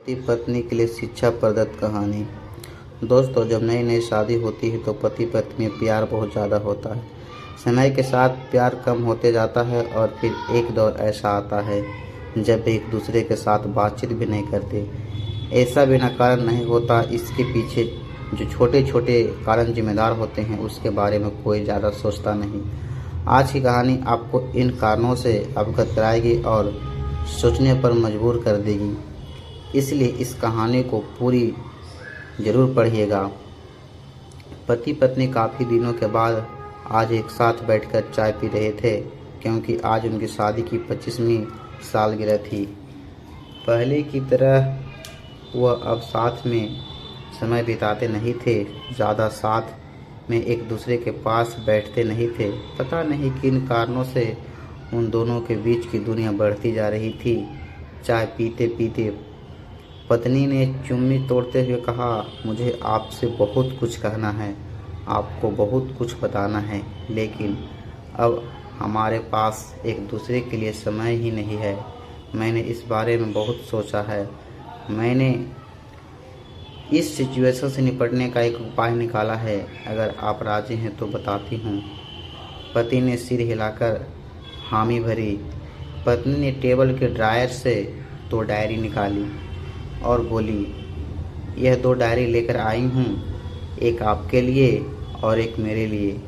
पति पत्नी के लिए शिक्षा प्रदत्त कहानी। दोस्तों, जब नई नई शादी होती है तो पति पत्नी में प्यार बहुत ज़्यादा होता है। समय के साथ प्यार कम होते जाता है और फिर एक दौर ऐसा आता है जब एक दूसरे के साथ बातचीत भी नहीं करते। ऐसा बिना कारण नहीं होता, इसके पीछे जो छोटे छोटे कारण जिम्मेदार होते हैं उसके बारे में कोई ज़्यादा सोचता नहीं। आज की कहानी आपको इन कारणों से अवगत कराएगी और सोचने पर मजबूर कर देगी, इसलिए इस कहानी को पूरी ज़रूर पढ़िएगा। पति पत्नी काफ़ी दिनों के बाद आज एक साथ बैठकर चाय पी रहे थे, क्योंकि आज उनकी शादी की 25वीं सालगिरह थी। पहले की तरह वह अब साथ में समय बिताते नहीं थे, ज़्यादा साथ में एक दूसरे के पास बैठते नहीं थे। पता नहीं किन कारणों से उन दोनों के बीच की दूरियां बढ़ती जा रही थी। चाय पीते पीते पत्नी ने चुम्मी तोड़ते हुए कहा, मुझे आपसे बहुत कुछ कहना है, आपको बहुत कुछ बताना है, लेकिन अब हमारे पास एक दूसरे के लिए समय ही नहीं है। मैंने इस बारे में बहुत सोचा है। मैंने इस सिचुएशन से निपटने का एक उपाय निकाला है। अगर आप राजी हैं तो बताती हूँ। पति ने सिर हिलाकर हामी भरी। पत्नी ने टेबल के ड्रायर से 2 डायरी निकाली और बोली, यह 2 डायरी लेकर आई हूँ, एक आपके लिए और एक मेरे लिए।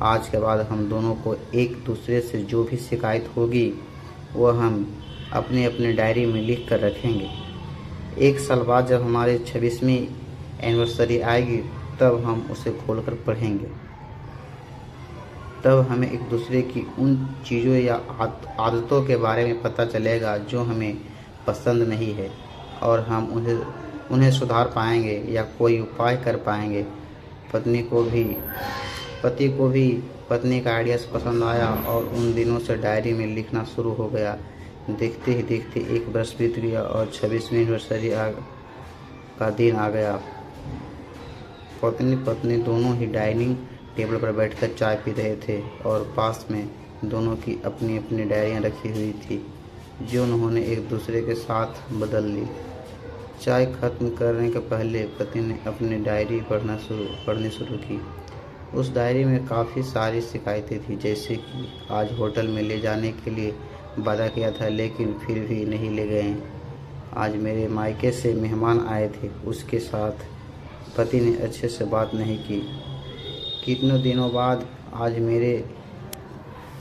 आज के बाद हम दोनों को एक दूसरे से जो भी शिकायत होगी वह हम अपने अपने डायरी में लिख कर रखेंगे। 1 साल बाद जब हमारी 26वीं एनिवर्सरी आएगी तब हम उसे खोलकर पढ़ेंगे। तब हमें एक दूसरे की उन चीज़ों या आदतों के बारे में पता चलेगा जो हमें पसंद नहीं है, और हम उन्हें सुधार पाएंगे या कोई उपाय कर पाएंगे। पति को भी पत्नी का आइडिया पसंद आया और उन दिनों से डायरी में लिखना शुरू हो गया। देखते ही देखते 1 वर्ष बीत गया और 26वीं एनिवर्सरी का दिन आ गया। पत्नी दोनों ही डाइनिंग टेबल पर बैठकर चाय पी रहे थे और पास में दोनों की अपनी अपनी डायरियां रखी हुई थी, जो उन्होंने एक दूसरे के साथ बदल ली। चाय खत्म करने के पहले पति ने अपनी डायरी पढ़नी शुरू की। उस डायरी में काफ़ी सारी शिकायतें थी, जैसे कि आज होटल में ले जाने के लिए वादा किया था लेकिन फिर भी नहीं ले गए। आज मेरे मायके से मेहमान आए थे, उसके साथ पति ने अच्छे से बात नहीं की। कितनों दिनों बाद आज मेरे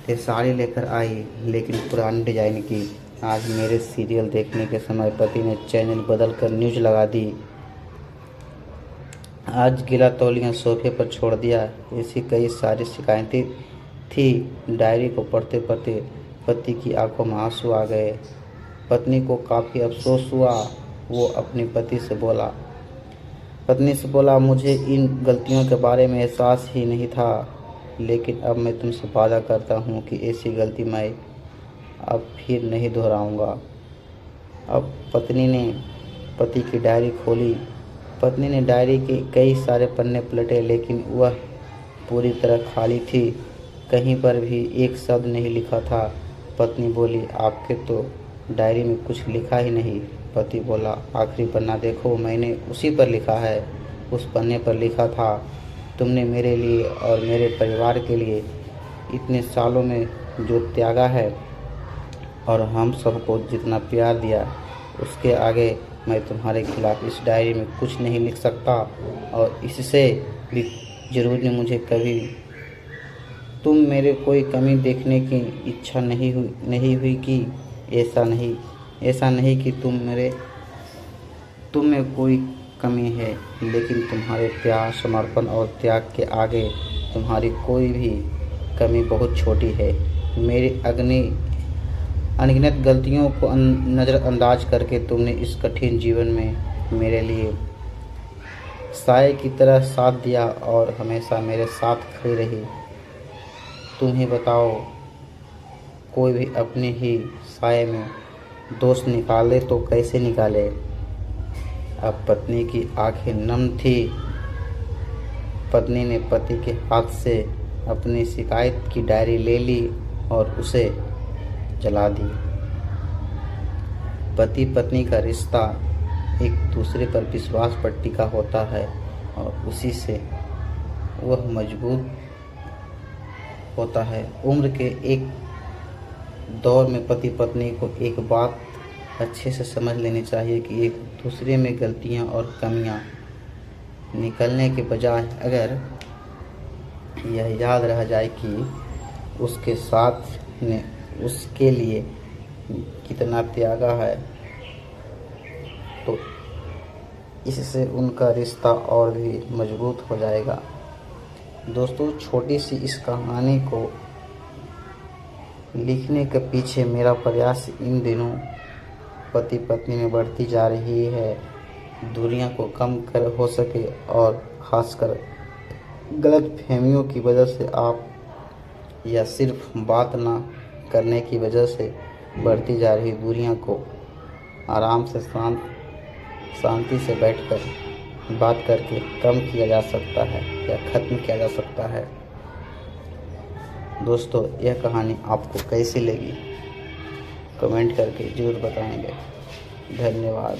लिए साड़ी लेकर आई, लेकिन पुरानी डिजाइन की। आज मेरे सीरियल देखने के समय पति ने चैनल बदल कर न्यूज लगा दी। आज गीला तौलिया सोफे पर छोड़ दिया। ऐसी कई सारी शिकायतें थी। डायरी को पढ़ते पढ़ते पति की आंखों में आंसू आ गए। पत्नी को काफ़ी अफसोस हुआ। वो अपने पत्नी से बोला, मुझे इन गलतियों के बारे में एहसास ही नहीं था, लेकिन अब मैं तुमसे वादा करता हूँ कि ऐसी गलती मैं अब फिर नहीं दोहराऊंगा। अब पत्नी ने पति की डायरी खोली। पत्नी ने डायरी के कई सारे पन्ने पलटे, लेकिन वह पूरी तरह खाली थी। कहीं पर भी एक शब्द नहीं लिखा था। पत्नी बोली, आपके तो डायरी में कुछ लिखा ही नहीं। पति बोला, आखिरी पन्ना देखो, मैंने उसी पर लिखा है। उस पन्ने पर लिखा था, तुमने मेरे लिए और मेरे परिवार के लिए इतने सालों में जो त्यागा है और हम सबको जितना प्यार दिया, उसके आगे मैं तुम्हारे खिलाफ इस डायरी में कुछ नहीं लिख सकता, और इससे भी ज़रूरी मुझे कभी तुम मेरे कोई कमी देखने की इच्छा नहीं हुई कि ऐसा नहीं कि तुम में कोई कमी है, लेकिन तुम्हारे प्यार, समर्पण और त्याग के आगे तुम्हारी कोई भी कमी बहुत छोटी है। मेरी अनगिनत गलतियों को नज़रअंदाज करके तुमने इस कठिन जीवन में मेरे लिए साए की तरह साथ दिया और हमेशा मेरे साथ खड़ी रही। तुम ही बताओ, कोई भी अपने ही साए में दोष निकाले तो कैसे निकाले। अब पत्नी की आंखें नम थी। पत्नी ने पति के हाथ से अपनी शिकायत की डायरी ले ली और उसे जला दी। पति पत्नी का रिश्ता एक दूसरे पर विश्वास पर टिका होता है और उसी से वह मजबूत होता है। उम्र के एक दौर में पति पत्नी को एक बात अच्छे से समझ लेनी चाहिए कि एक दूसरे में गलतियां और कमियां निकलने के बजाय अगर यह याद रह जाए कि उसके साथ ने उसके लिए कितना त्यागा है, तो इससे उनका रिश्ता और भी मजबूत हो जाएगा। दोस्तों, छोटी सी इस कहानी को लिखने के पीछे मेरा प्रयास इन दिनों पति पत्नी में बढ़ती जा रही है दूरियां को कम कर हो सके, और ख़ासकर गलत फहमियों की वजह से आप या सिर्फ बात ना करने की वजह से बढ़ती जा रही दूरियां को आराम से शांति से बैठकर बात करके कम किया जा सकता है या ख़त्म किया जा सकता है। दोस्तों, यह कहानी आपको कैसी लगी कमेंट करके ज़रूर बताएंगे। धन्यवाद।